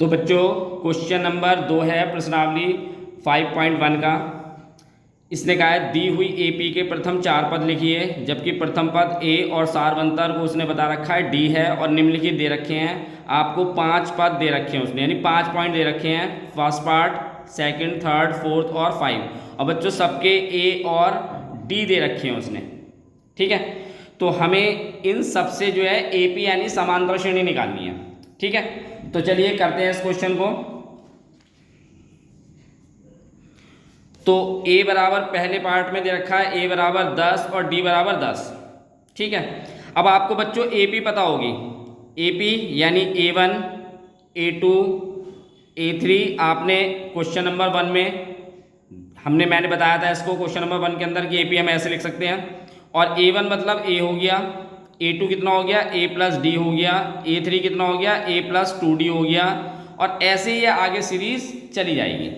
तो बच्चों question number 2 है प्रश्नावली 5.1 का। इसने कहा है दी हुई एपी के प्रथम 4 पद लिखिए, जबकि प्रथम पद ए और सारवंतर को उसने बता रखा है डी है और निम्नलिखित दे रखे हैं। आपको 5 पद दे रखे हैं उसने, यानी 5 पॉइंट दे रखे हैं, first part, second, third, fourth और 5। और बच्चों सबके ए और डी दे रखे हैं उसने, ठीक है। तो हमें इन सबसे जो है एपी यानी समांतर श्रेणी निकालनी है, ठीक है। तो चलिए करते हैं इस क्वेश्चन को। तो a बराबर पहले पार्ट में दे रखा है a बराबर 10 और d बराबर 10, ठीक है। अब आपको बच्चों AP पता होगी, AP यानी A1, A2, A3। आपने क्वेश्चन नंबर 1 में मैंने बताया था इसको क्वेश्चन नंबर 1 के अंदर कि AP हम ऐसे लिख सकते हैं। और A1 मतलब A हो गया, A2 कितना हो गया A प्लस डी हो गया, A3 कितना हो गया A प्लस 2D हो गया, और ऐसे ही आगे सीरीज चली जाएगी,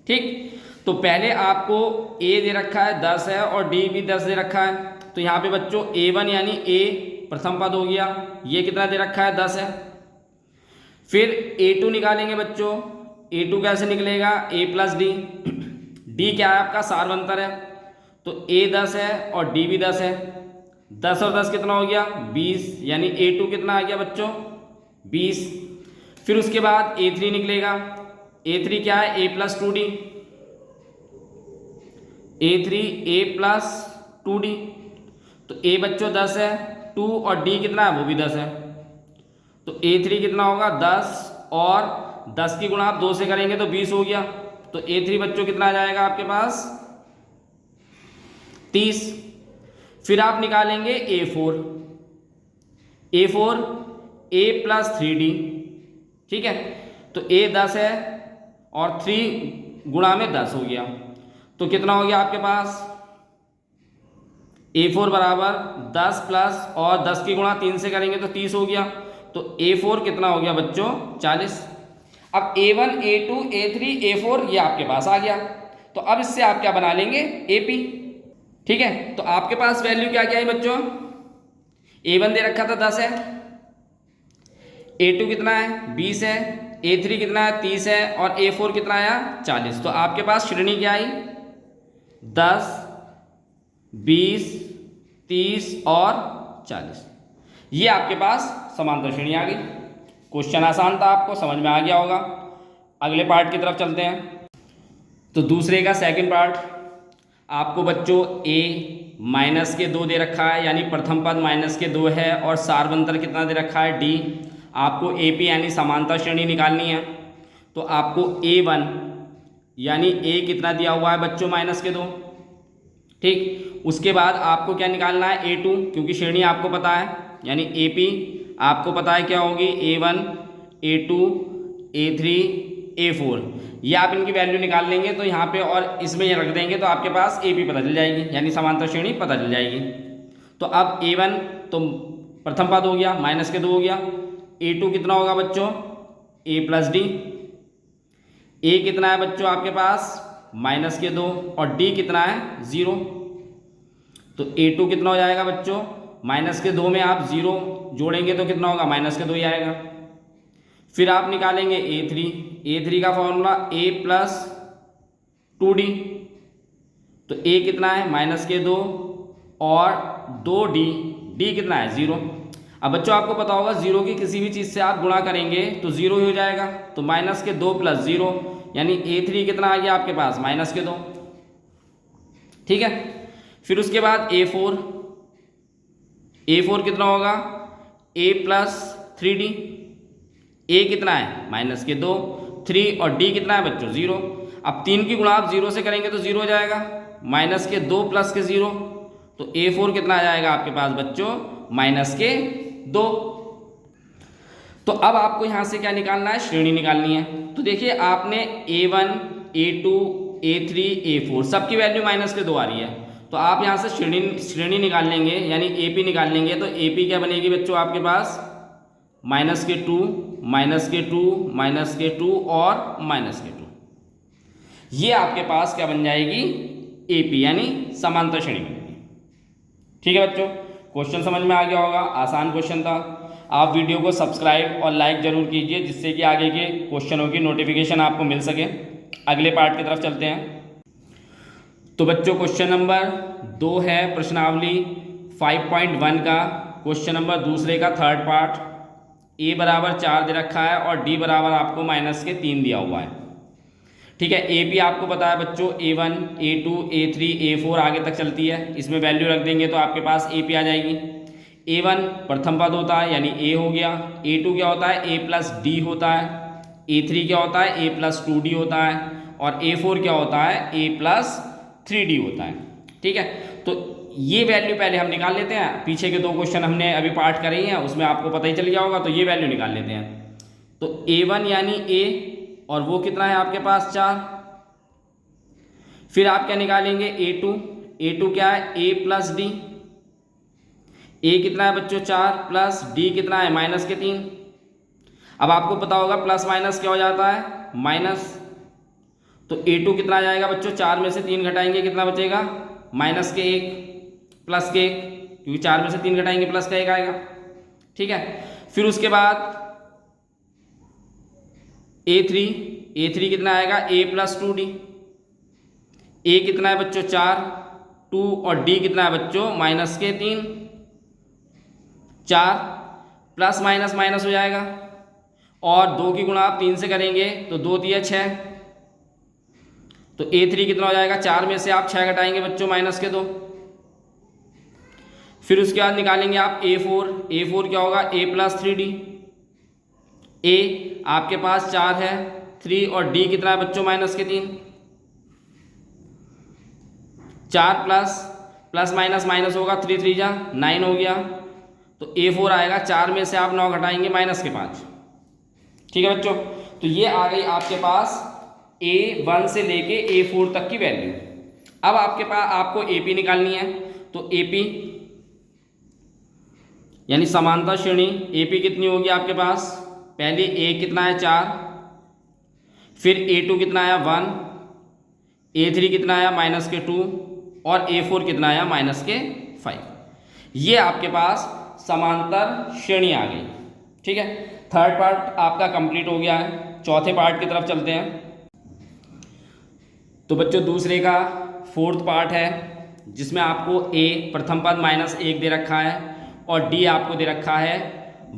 ठीक। तो पहले आपको A दे रखा है 10 है और D भी 10 दे रखा है। तो यहाँ पे बच्चों A1 यानी A प्रथम पद हो गया, ये कितना दे रखा है 10 है। फिर A2 निकालेंगे बच्चों, A2 कैसे निकलेगा A प्लस डी, D क्या है आपका सारवंतर है, तो A 10 है और D भी 10 है। 10 और 10 कितना हो गया 20, यानी A2 कितना आ गया बच्चों 20। फिर उसके बाद A3 निकलेगा, A3 क्या है A plus 2D, A3 A plus 2D। तो A बच्चों 10 है, 2 और D कितना है वो भी 10 है। तो A3 कितना होगा 10 और 10 की गुणा आप 2 से करेंगे तो 20 हो गया। तो A3 बच्चों कितना आ जाएगा आपके पास 30। फिर आप निकालेंगे A4, A4 A plus 3D, ठीक है। तो A 10 है और 3 गुणा में 10 हो गया, तो कितना हो गया आपके पास A4 बराबर 10 प्लस और 10 की गुणा 3 से करेंगे तो 30 हो गया। तो A4 कितना हो गया बच्चों 40। अब A1 A2 A3 A4 ये आपके पास आ गया। तो अब इससे आप क्या बना लेंगे AP, ठीक है। तो आपके पास वैल्यू क्या क्या है बच्चों, A1 दे रखा था 10 है, A2 कितना है 20 है, A3 कितना है 30 है और A4 कितना आया 40। तो आपके पास श्रेणी क्या आई 10, 20, 30 और 40। ये आपके पास समांतर श्रेणी आ गई। क्वेश्चन आसान था, आपको समझ में आ गया होगा। अगले पार्ट की तरफ चलते हैं। तो दूसरे का सेकंड पार्ट, आपको बच्चों A माइनस के 2 दे रखा है, यानी प्रथम पद माइनस के 2 है, और सारवंतर कितना दे रखा है D। आपको AP यानी समांतर श्रेणी निकालनी है। तो आपको A1 यानी A कितना दिया हुआ है बच्चों माइनस के 2, ठीक। उसके बाद आपको क्या निकालना है A2, क्योंकि श्रेणी आपको पता है, यानी AP आपको पता है क्या होगी A1 A2 A3 A4। ये आप इनकी वैल्यू निकाल लेंगे तो यहाँ पे और इसमें ये रख देंगे तो आपके पास AP पता चल जाएगी, यानी समांतर श्रेणी पता चल जाएगी। तो अब A1 तो प्रथम पद हो गया माइनस के 2 हो गया, A2 कितना होगा बच्चों A प्लस डी, A कितना है बच्चों आपके पास माइनस के 2 और D कितना है 0। तो A2 कितना हो जाएगा बच्चों माइनस के 2 में आप 0 जोड़ेंगे तो कितना होगा माइनस के 2 ही आएगा। फिर आप निकालेंगे A3 का फॉर्मूला A प्लस 2D। तो A कितना है माइनस के 2 और 2D, D कितना है 0। अब बच्चों आपको पता होगा 0 की किसी भी चीज़ से आप गुणा करेंगे तो 0 ही हो जाएगा। तो माइनस के 2 प्लस 0 यानी A3 कितना आ गया आपके पास माइनस के 2, ठीक है। फिर उसके बाद A4 कितना होगा A प्लस 3D। A कितना है माइनस के 2, 3 और D कितना है बच्चों 0। अब 3 की गुणा आप 0 से करेंगे तो 0 हो जाएगा, माइनस के 2 प्लस के 0। तो A4 कितना आ जाएगा आपके पास बच्चों माइनस के 2। तो अब आपको यहाँ से क्या निकालना है श्रेणी निकालनी है। तो देखिए आपने A1 A2 A3 A4 सबकी वैल्यू माइनस के 2 आ रही है। तो आप यहाँ से श्रेणी निकाल लेंगे, यानी AP निकाल लेंगे। तो AP क्या बनेगी बच्चों आपके पास माइनस के 2 माइनस के 2 माइनस के 2 और माइनस के 2। ये आपके पास क्या बन जाएगी AP यानी समांतर श्रेणी बनेगी, ठीक है बच्चों। क्वेश्चन समझ में आ गया होगा, आसान क्वेश्चन था। आप वीडियो को सब्सक्राइब और लाइक ज़रूर कीजिए, जिससे कि आगे के क्वेश्चनों की नोटिफिकेशन आपको मिल सके। अगले पार्ट की तरफ चलते हैं। तो बच्चों क्वेश्चन नंबर 2 है प्रश्नावली 5.1 का क्वेश्चन नंबर दूसरे का थर्ड पार्ट। ए बराबर 4 दे रखा है और डी बराबर आपको -3 दिया हुआ है। ठीक है, ए पी आपको पता है बच्चों, A1 A2 A3 A4 आगे तक चलती है। इसमें वैल्यू रख देंगे तो आपके पास ए पी आ जाएगी। A1 प्रथम पद होता है यानी ए हो गया। A2 क्या होता है, A+D होता है। A3 क्या होता है, A+2D होता है। और A4 क्या होता है, A+3D होता है। ठीक है, तो ये वैल्यू पहले हम निकाल लेते हैं। पीछे के 2 क्वेश्चन हमने अभी पार्ट करे ही हैं, उसमें आपको पता ही चल गया होगा। तो ये वैल्यू निकाल लेते हैं। तो A1 यानी A, और वो कितना है आपके पास 4। फिर आप क्या निकालेंगे, A2। A2 क्या है, A+D। A कितना है बच्चों 4 प्लस D कितना है -3। अब आपको पता होगा प्लस माइनस क्या हो जाता है, माइनस। तो A2 कितना आ जाएगा बच्चों, 4 में से 3 घटाएंगे कितना बचेगा, -1 प्लस के 1, क्योंकि 4 में से 3 घटाएंगे प्लस का 1 आएगा। ठीक है, फिर उसके बाद A3 कितना आएगा, A+2D। A कितना है बच्चों 4, 2 और D कितना है बच्चों -3। 4 प्लस माइनस माइनस हो जाएगा, और 2 की गुणा आप 3 से करेंगे तो 2 दिया 6। तो A3 कितना हो जाएगा, 4 में से आप 6 घटाएंगे बच्चों -2। फिर उसके बाद निकालेंगे आप A4 क्या होगा, A+3D। A आपके पास 4 है, 3 और D कितना है बच्चों -3। 4 प्लस माइनस माइनस होगा, 3 3 जा 9 हो गया। तो A4 आएगा, 4 में से आप 9 घटाएंगे -5। ठीक है बच्चों, तो ये आ गई आपके पास A1 से लेके A4 तक की वैल्यू। अब आपके पास आपको AP निकालनी है। तो AP यानी समानता श्रेणी AP कितनी होगी आपके पास, पहले A कितना है 4, फिर A2 कितना आया 1, A3 कितना आया -2 और A4 कितना आया -5। ये आपके पास समांतर श्रेणी आ गई। ठीक है, थर्ड पार्ट आपका कंप्लीट हो गया है। चौथे पार्ट की तरफ चलते हैं। तो बच्चों दूसरे का फोर्थ पार्ट है, जिसमें आपको A प्रथम पद -1 दे रखा है और D आपको दे रखा है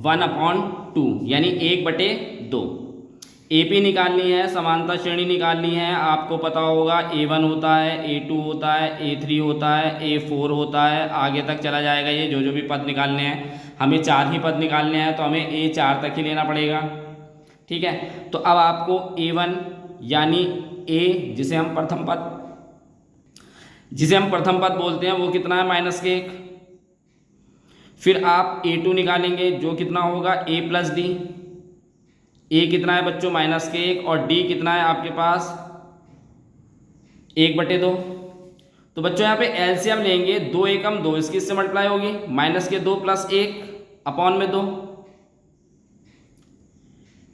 1/2 यानी 1/2। AP निकालनी है, समानता श्रेणी निकालनी है। आपको पता होगा A1 होता है, A2 होता है, A3 होता है, A4 होता है, आगे तक चला जाएगा। ये जो भी पद निकालने हैं, हमें 4 ही पद निकालने हैं, तो हमें A4 तक ही लेना पड़ेगा। ठीक है, तो अब आपको A1 यानी A जिसे हम प्रथम पद बोलते हैं, वो कितना है -1। फिर आप A2 निकालेंगे, जो कितना होगा A+D। A कितना है बच्चों -1 और D कितना है आपके पास 1/2। तो बच्चों यहाँ पे एलसीएम लेंगे, 2 एकम 2, इसकी इससे मल्टीप्लाई होगी, -2 + 1 अपॉन में 2।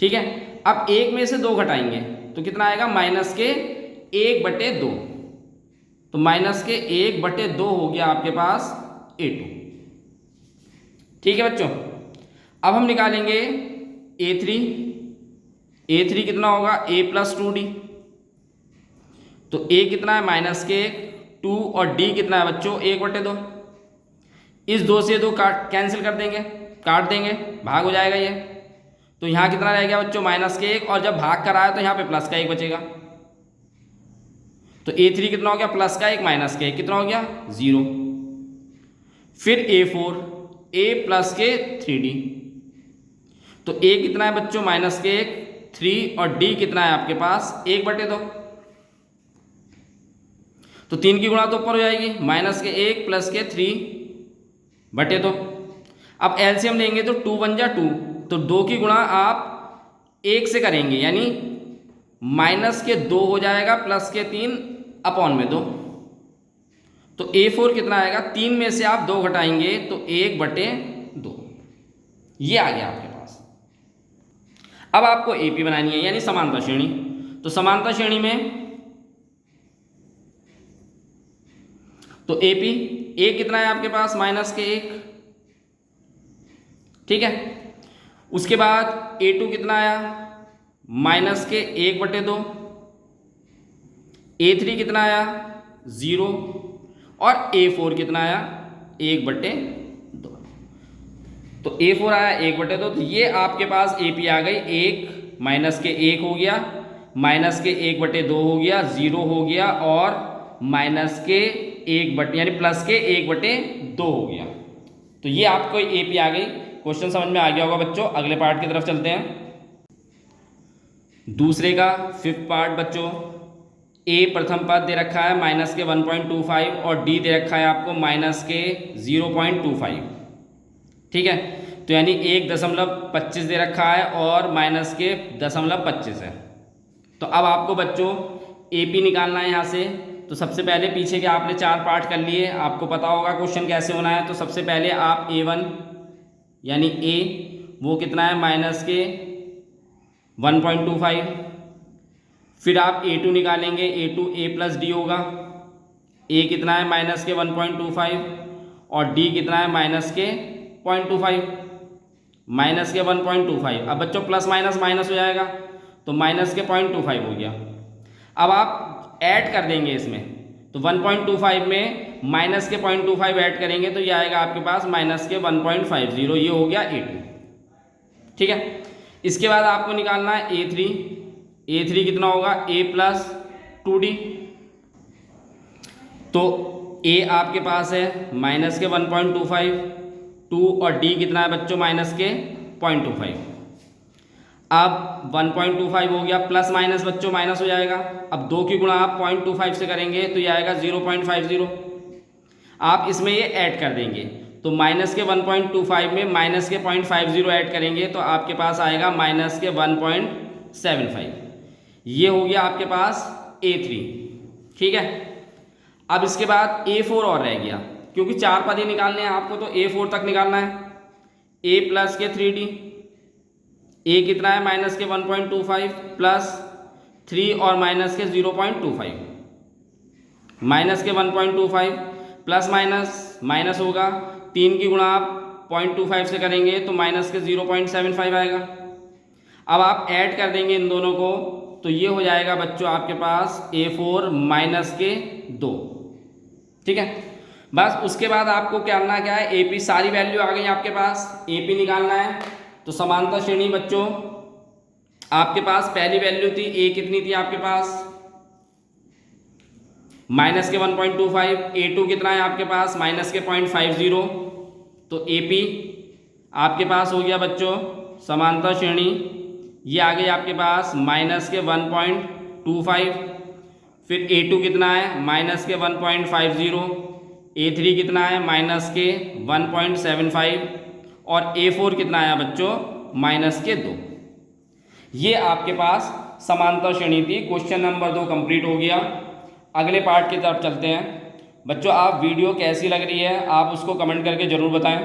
ठीक है, अब 1 में से 2 घटाएंगे तो कितना आएगा, -1/2। तो -1/2 हो गया आपके पास A2। ठीक है बच्चों, अब हम निकालेंगे A3 कितना होगा, A+2D। तो A कितना है -1, 2 और D कितना है बच्चों 1/2। इस 2 से 2 कैंसिल कर देंगे, काट देंगे, भाग हो जाएगा ये। तो यहाँ कितना रह गया बच्चों -1, और जब भाग कर आया तो यहाँ पे प्लस का 1 बचेगा। तो A3 कितना हो गया, +1 -1 कितना हो गया 0। फिर A4 A+3D। तो A कितना है बच्चों -1, 3 और D कितना है आपके पास 1/2। तो 3 की गुणा तो ऊपर हो जाएगी, -1 + 3/2। अब एलसीएम लेंगे तो 2 × 2, तो 2 की गुणा आप 1 से करेंगे, यानी -2 हो जाएगा, +3 अपॉन में 2। तो A4 कितना आएगा, 3 में से आप 2 घटाएंगे तो 1/2। ये आ गया आपके पास। अब आपको AP बनानी है, यानी समानता श्रेणी। तो समानता श्रेणी में तो A कितना है आपके पास -1। ठीक है, उसके बाद A2 कितना आया, माइनस के 1/2, A3 कितना आया 0 और A4 कितना आया 1/2। तो A4 आया 1/2, तो ये आपके पास AP आ गई 1 माइनस के 1 हो गया, माइनस के 1/2 हो गया, 0 हो गया और माइनस के 1 यानी प्लस के 1/2 हो गया। तो ये आपको AP आ गई। क्वेश्चन समझ में आ गया होगा बच्चों। अगले पार्ट की तरफ चलते हैं। दूसरे का 5th पार्ट बच्चों। A प्रथम पद दे रखा है माइनस के 1.25 और D दे रखा है आपको माइनस के 0.25। ठीक है, तो यानी 1.25 दे रखा है और माइनस के 0.25 है। तो अब आपको बच्चों AP निकालना है यहाँ से। तो सबसे पहले पीछे के आपने 4 पार्ट कर लिए, आपको पता होगा क्वेश्चन कैसे होना है। तो सबसे पहले आप A1 यानी A वो कितना है माइनस के 1.25, फिर आप A2 निकालेंगे, A2 A प्लस D होगा। A कितना है माइनस के 1.25 और D कितना है माइनस के 0.25, माइनस के 1.25। अब बच्चों प्लस माइनस माइनस हो जाएगा तो माइनस के 0.25 हो गया। अब आप ऐड कर देंगे इसमें, तो 1.25 में माइनस के 0.25 ऐड करेंगे तो ये आएगा आपके पास माइनस के 1.50। ये हो गया A2। ठीक है, इसके बाद आपको निकालना है A3। A3 कितना होगा A प्लस 2D। तो A आपके पास है माइनस के 1.25, 2 और D कितना है बच्चों माइनस के 0.25। अब 1.25 हो गया, प्लस माइनस बच्चों माइनस हो जाएगा। अब 2 की गुणा आप 0.25 से करेंगे तो ये आएगा 0.50। आप इसमें ये ऐड कर देंगे, तो माइनस के 1.25 में माइनस के 0.50 ऐड करेंगे तो आपके पास आएगा माइनस के 1.75। ये हो गया आपके पास A3। ठीक है, अब इसके बाद A4 और रह गया, क्योंकि 4 पद ही निकालने हैं आपको तो A4 तक निकालना है। A प्लस के 3D, A कितना है माइनस के 1.25 प्लस 3 और माइनस के 0.25, माइनस के 1.25 प्लस माइनस माइनस होगा, 3 की गुणा आप 0.25 से करेंगे तो माइनस के 0.75 आएगा। अब आप ऐड कर देंगे इन दोनों को तो ये हो जाएगा बच्चों आपके पास A4 माइनस के 2। ठीक है, बस उसके बाद आपको करना क्या है, AP सारी वैल्यू आ गई आपके पास, AP निकालना है। तो समानता श्रेणी बच्चों आपके पास पहली वैल्यू थी A कितनी थी आपके पास माइनस के 1.25, A2 कितना है आपके पास माइनस के 0.50। तो AP आपके पास हो गया बच्चों समानता श्रेणी, ये आ गई आपके पास माइनस के 1.25। फिर A2 कितना है माइनस के 1.50, A3 कितना है माइनस के 1.75 और A4 कितना आया बच्चों माइनस के 2। ये आपके पास समानता श्रेणी थी। क्वेश्चन नंबर 2 कंप्लीट हो गया। अगले पार्ट की तरफ चलते हैं। बच्चों आप वीडियो कैसी लग रही है आप उसको कमेंट करके ज़रूर बताएं।